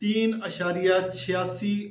3.86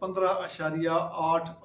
15.8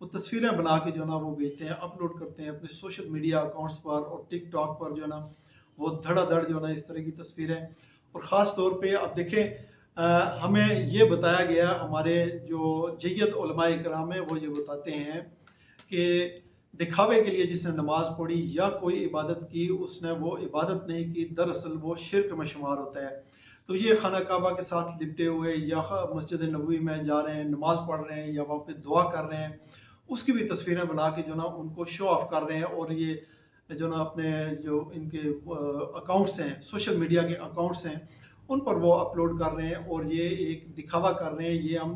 وہ تصویریں بنا کے جو ہے نا وہ بھیجتے ہیں، اپلوڈ کرتے ہیں اپنے سوشل میڈیا اکاؤنٹس پر اور ٹک ٹاک پر جو ہے نا وہ دھڑا دھڑ جو ہے نا اس طرح کی تصویریں. اور خاص طور پہ آپ دیکھیں ہمیں یہ بتایا گیا، ہمارے جو جید علماء کرام ہیں وہ یہ بتاتے ہیں کہ دکھاوے کے لیے جس نے نماز پڑھی یا کوئی عبادت کی اس نے وہ عبادت نہیں کی، دراصل وہ شرک میں شمار ہوتا ہے. تو یہ خانہ کعبہ کے ساتھ لپٹے ہوئے یا مسجد نبوی میں جا رہے ہیں، نماز پڑھ رہے ہیں یا وہاں پہ دعا کر رہے ہیں، اس کی بھی تصویریں بنا کے جو نا ان کو شو آف کر رہے ہیں. اور یہ جو نا اپنے جو ان کے اکاؤنٹس ہیں، سوشل میڈیا کے اکاؤنٹس ہیں، ان پر وہ اپلوڈ کر رہے ہیں اور یہ ایک دکھاوا کر رہے ہیں. یہ ہم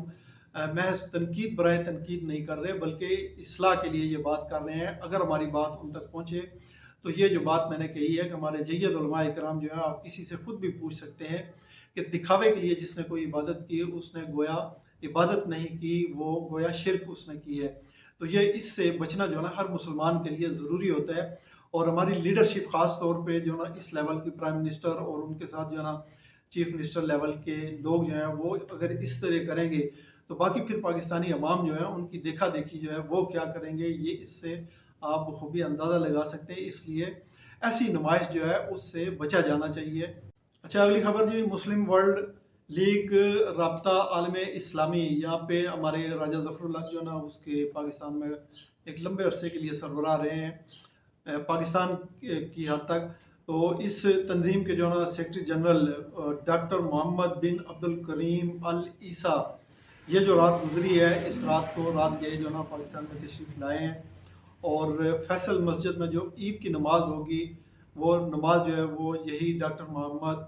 محض تنقید برائے تنقید نہیں کر رہے بلکہ اصلاح کے لیے یہ بات کر رہے ہیں. اگر ہماری بات ان تک پہنچے تو یہ جو بات میں نے کہی ہے کہ ہمارے جید علماء کرام جو ہے، آپ کسی سے خود بھی پوچھ سکتے ہیں کہ دکھاوے کے لیے جس نے کوئی عبادت کی اس نے گویا عبادت نہیں کی، وہ گویا شرک اس نے کی ہے. تو یہ اس سے بچنا جو ہے نا ہر مسلمان کے لیے ضروری ہوتا ہے. اور ہماری لیڈرشپ خاص طور پہ جو ہے نا اس لیول کی پرائم منسٹر اور ان کے ساتھ جو ہے نا چیف منسٹر لیول کے لوگ جو ہیں وہ اگر اس طرح کریں گے تو باقی پھر پاکستانی عوام جو ہے ان کی دیکھا دیکھی جو ہے وہ کیا کریں گے، یہ اس سے آپ بخوبی اندازہ لگا سکتے ہیں. اس لیے ایسی نمائش جو ہے اس سے بچا جانا چاہیے. اچھا، اگلی خبر جی، مسلم ورلڈ لیگ رابطہ عالم اسلامی، یہاں پہ ہمارے راجہ ظفر اللہ جو ہے نا اس کے پاکستان میں ایک لمبے عرصے کے لیے سربراہ رہے ہیں پاکستان کی حد تک. تو اس تنظیم کے جو ہے نا سیکرٹری جنرل ڈاکٹر محمد بن عبد الکریم العیسیٰ، یہ جو رات گزری ہے اس رات کو رات گئے جو ہے نا پاکستان میں تشریف لائے ہیں. اور فیصل مسجد میں جو عید کی نماز ہوگی وہ نماز جو ہے وہ یہی ڈاکٹر محمد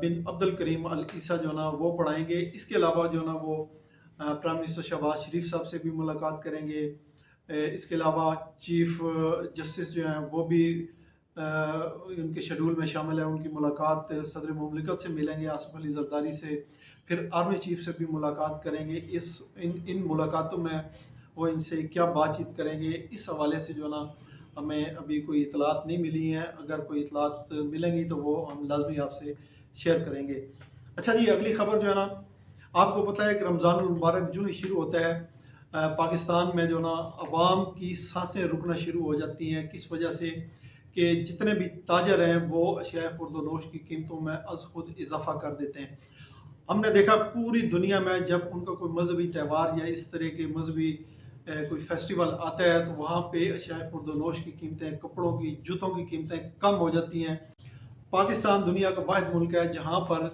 بن عبد الکریم العیسیٰ جو ہے نا وہ پڑھائیں گے. اس کے علاوہ جو ہے نا وہ پرائم منسٹر شہباز شریف صاحب سے بھی ملاقات کریں گے. اس کے علاوہ چیف جسٹس جو ہیں وہ بھی ان کے شیڈول میں شامل ہے، ان کی ملاقات صدر مملکت سے ملیں گے آصف علی زرداری سے، پھر آرمی چیف سے بھی ملاقات کریں گے. ان ملاقاتوں میں وہ ان سے کیا بات چیت کریں گے اس حوالے سے جو ہے نا ہمیں ابھی کوئی اطلاعات نہیں ملی ہیں. اگر کوئی اطلاعات ملیں گی تو وہ ہم لازمی آپ سے شیئر کریں گے. اچھا جی، اگلی خبر جو ہے نا آپ کو پتہ ہے کہ رمضان المبارک جو ہی شروع ہوتا ہے پاکستان میں جو نا عوام کی سانسیں رکنا شروع ہو جاتی ہیں. کس وجہ سے کہ جتنے بھی تاجر ہیں وہ اشیاء خورد و نوش کی قیمتوں میں از خود اضافہ کر دیتے ہیں. ہم نے دیکھا پوری دنیا میں جب ان کا کوئی مذہبی تہوار یا اس طرح کے مذہبی کوئی فیسٹیول آتا ہے تو وہاں پہ اشیاء خورد و نوش کی قیمتیں، کپڑوں کی، جوتوں کی قیمتیں کم ہو جاتی ہیں. پاکستان دنیا کا واحد ملک ہے جہاں پر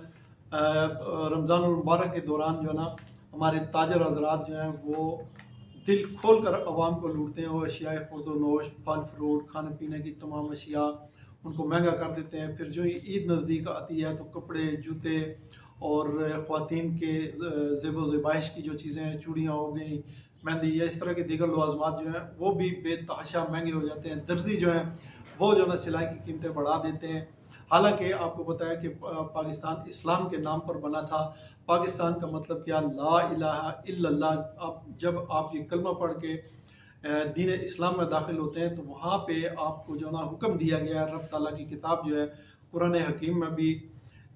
رمضان المبارک کے دوران جو ہے نا ہمارے تاجر حضرات جو ہیں وہ دل کھول کر عوام کو لوٹتے ہیں. اور اشیاء خورد و نوش، پھل فروٹ، کھانے پینے کی تمام اشیاء ان کو مہنگا کر دیتے ہیں. پھر جو ہی عید نزدیک آتی ہے تو کپڑے، جوتے اور خواتین کے زیب و زیبائش کی جو چیزیں ہیں، چوڑیاں ہو گئیں، مہندی یا اس طرح کے دیگر لوازمات جو ہیں وہ بھی بے تحاشا مہنگے ہو جاتے ہیں. درزی جو ہیں وہ جو ہے نا سلائی کی قیمتیں بڑھا دیتے ہیں. حالانکہ آپ کو پتہ ہے کہ پاکستان اسلام کے نام پر بنا تھا. پاکستان کا مطلب کیا؟ لا الہ الا اللہ. جب آپ یہ کلمہ پڑھ کے دین اسلام میں داخل ہوتے ہیں تو وہاں پہ آپ کو جو ہے نا حکم دیا گیا ہے. رب تعالیٰ کی کتاب جو ہے قرآن حکیم میں بھی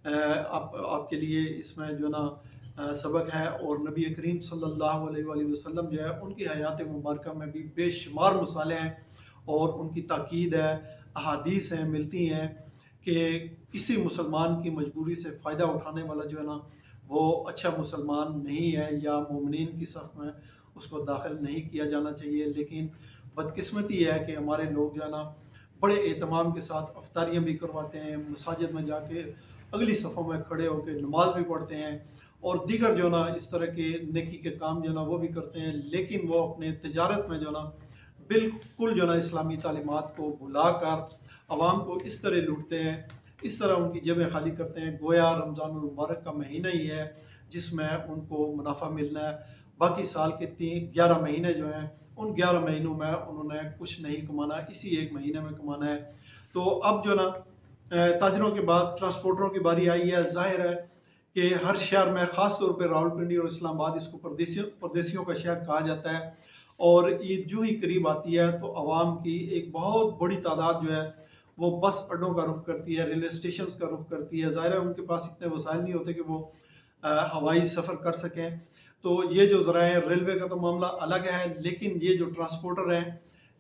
آپ کے لیے اس میں جو ہے نا سبق ہے. اور نبی کریم صلی اللہ علیہ وآلہ وسلم جو ہے ان کی حیات مبارکہ میں بھی بے شمار مسائل ہیں اور ان کی تاکید ہے، احادیث ہیں ملتی ہیں کہ کسی مسلمان کی مجبوری سے فائدہ اٹھانے والا جو ہے نا وہ اچھا مسلمان نہیں ہے یا مومنین کی صف میں اس کو داخل نہیں کیا جانا چاہیے. لیکن بدقسمتی ہے کہ ہمارے لوگ جو ہے نا بڑے اہتمام کے ساتھ افطاریاں بھی کرواتے ہیں، مساجد میں جا کے اگلی صفوں میں کھڑے ہو کے نماز بھی پڑھتے ہیں اور دیگر جو ہے نا اس طرح کے نیکی کے کام جو ہے نا وہ بھی کرتے ہیں. لیکن وہ اپنے تجارت میں جو ہے نا بالکل جو ہے نا اسلامی تعلیمات کو بھلا کر عوام کو اس طرح لوٹتے ہیں، اس طرح ان کی جیبیں خالی کرتے ہیں گویا رمضان المبارک کا مہینہ ہی ہے جس میں ان کو منافع ملنا ہے. باقی سال کے 11 مہینے جو ہیں ان 11 مہینوں میں انہوں نے کچھ نہیں کمانا، اسی ایک مہینے میں کمانا ہے. تو اب جو ہے نا تاجروں کے بعد ٹرانسپورٹروں کی باری آئی ہے. ظاہر ہے کہ ہر شہر میں خاص طور پہ راولپنڈی اور اسلام آباد اس کو پردیسیوں کا شہر کہا جاتا ہے. اور عید جو ہی قریب آتی ہے تو عوام کی ایک بہت بڑی تعداد جو ہے وہ بس اڈوں کا رخ کرتی ہے، ریلوے اسٹیشنز کا رخ کرتی ہے. ظاہر ہے ان کے پاس اتنے وسائل نہیں ہوتے کہ وہ ہوائی سفر کر سکیں. تو یہ جو ذرائع ریلوے کا تو معاملہ الگ ہے، لیکن یہ جو ٹرانسپورٹر ہیں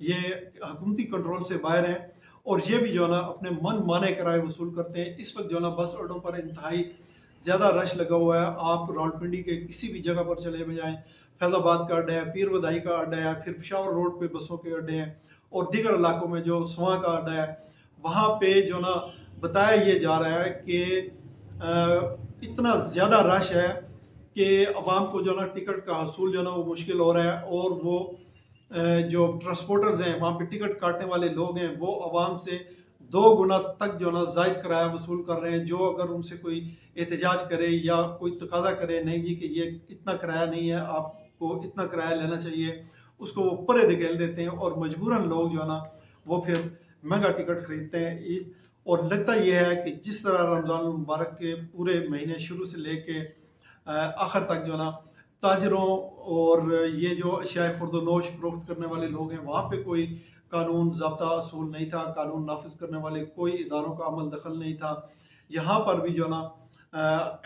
یہ حکومتی کنٹرول سے باہر ہیں، اور یہ بھی جو ہے نا اپنے من مانے کرائے وصول کرتے ہیں۔ اس وقت جو ہے نا بس اڈوں پر انتہائی زیادہ رش لگا ہوا ہے۔ آپ راولپنڈی کے کسی بھی جگہ پر چلے جائیں، فیض آباد کا اڈا ہے، پیر ودائی کا اڈا ہے، پھر پشاور روڈ پہ بسوں کے اڈے ہیں، اور دیگر علاقوں میں جو سواں کا اڈا ہے، وہاں پہ جو نا بتایا یہ جا رہا ہے کہ اتنا زیادہ رش ہے کہ عوام کو جو نا ٹکٹ کا حصول جو نا وہ مشکل ہو رہا ہے، اور وہ جو ٹرانسپورٹرز ہیں وہاں پہ ٹکٹ کاٹنے والے لوگ ہیں وہ عوام سے 2 گنا تک جو نا زائد کرایہ وصول کر رہے ہیں۔ جو اگر ان سے کوئی احتجاج کرے یا کوئی تقاضا کرے نہیں جی کہ یہ اتنا کرایہ نہیں ہے، آپ کو اتنا کرایہ لینا چاہیے، اس کو وہ پرے دھکیل دیتے ہیں، اور مجبوراً لوگ جو ہے نا وہ پھر مہنگا ٹکٹ خریدتے ہیں۔ اور لگتا یہ ہے کہ جس طرح رمضان المبارک کے پورے مہینے شروع سے لے کے آخر تک جو ہے نا تاجروں اور یہ جو اشیاء خرد و نوش فروخت کرنے والے لوگ ہیں وہاں پہ کوئی قانون ضابطہ اصول نہیں تھا، قانون نافذ کرنے والے کوئی اداروں کا عمل دخل نہیں تھا، یہاں پر بھی جو ہے نا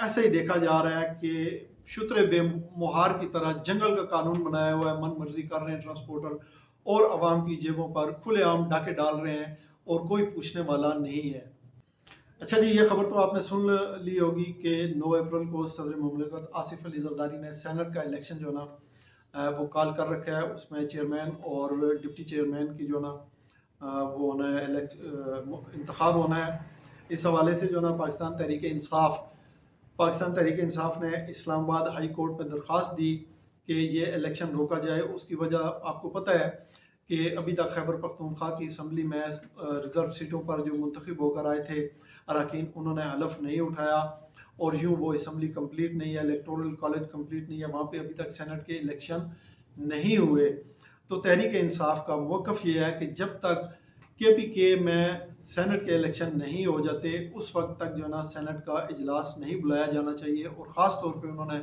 ایسے ہی دیکھا جا رہا ہے کہ شترے بے مہار کی طرح جنگل کا قانون بنایا ہوا ہے، من مرضی کر رہے ہیں ٹرانسپورٹر، اور عوام کی جیبوں پر کھلے عام ڈاکے ڈال رہے ہیں، اور کوئی پوچھنے والا نہیں ہے۔ اچھا جی، یہ خبر تو آپ نے سن لی ہوگی کہ 9 اپریل کو صدر مملکت آصف علی زرداری نے سینٹ کا الیکشن جو نا وہ کال کر رکھا ہے۔ اس میں چیئرمین اور ڈپٹی چیئرمین کی جو نا وہ ہونا ہے، انتخاب ہونا ہے۔ اس حوالے سے جو نا پاکستان تحریک انصاف نے اسلام آباد ہائی کورٹ میں درخواست دی کہ یہ الیکشن روکا جائے۔ اس کی وجہ آپ کو پتہ ہے کہ ابھی تک خیبر پختونخوا کی اسمبلی میں ریزرو سیٹوں پر جو منتخب ہو کر آئے تھے اراکین، انہوں نے حلف نہیں اٹھایا، اور یوں وہ اسمبلی کمپلیٹ نہیں ہے، الیکٹورل کالج کمپلیٹ نہیں ہے، وہاں پہ ابھی تک سینٹ کے الیکشن نہیں ہوئے۔ تو تحریک انصاف کا موقف یہ ہے کہ جب تک کے پی کے میں سینٹ کے الیکشن نہیں ہو جاتے اس وقت تک جو ہے نا سینٹ کا اجلاس نہیں بلایا جانا چاہیے، اور خاص طور پہ انہوں نے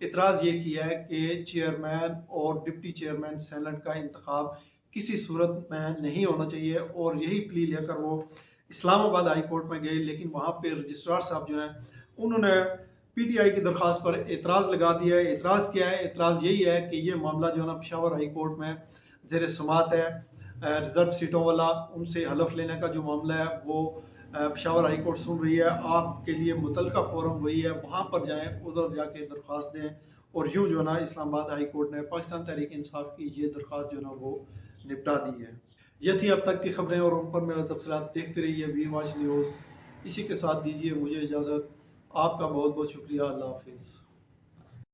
اعتراض یہ کیا ہے کہ چیئرمین اور ڈپٹی چیئرمین سینٹ کا انتخاب کسی صورت میں نہیں ہونا چاہیے، اور یہی پلی لے کر وہ اسلام آباد ہائی کورٹ میں گئے، لیکن وہاں پہ رجسٹرار صاحب جو ہیں انہوں نے پی ٹی آئی کی درخواست پر اعتراض لگا دیا ہے۔ اعتراض کیا ہے؟ اعتراض یہی ہے کہ یہ معاملہ جو ہے نا پشاور ہائی کورٹ میں زیر سماعت ہے، ریزرو سیٹوں والا ان سے حلف لینے کا جو معاملہ ہے وہ پشاور ہائی کورٹ سن رہی ہے۔ آپ کے لیے متعلقہ فورم وہی ہے، وہاں پر جائیں، ادھر جا کے درخواست دیں، اور یوں جو ہے نا اسلام آباد ہائی کورٹ نے پاکستان تحریک انصاف کی یہ درخواست جو ہے نا وہ نپٹا دی ہے۔ یہ تھی اب تک کی خبریں، اور ان پر میرا تبصرات دیکھتے رہیے وی واچ نیوز۔ اسی کے ساتھ دیجیے مجھے اجازت۔ آپ کا بہت بہت شکریہ۔ اللہ حافظ۔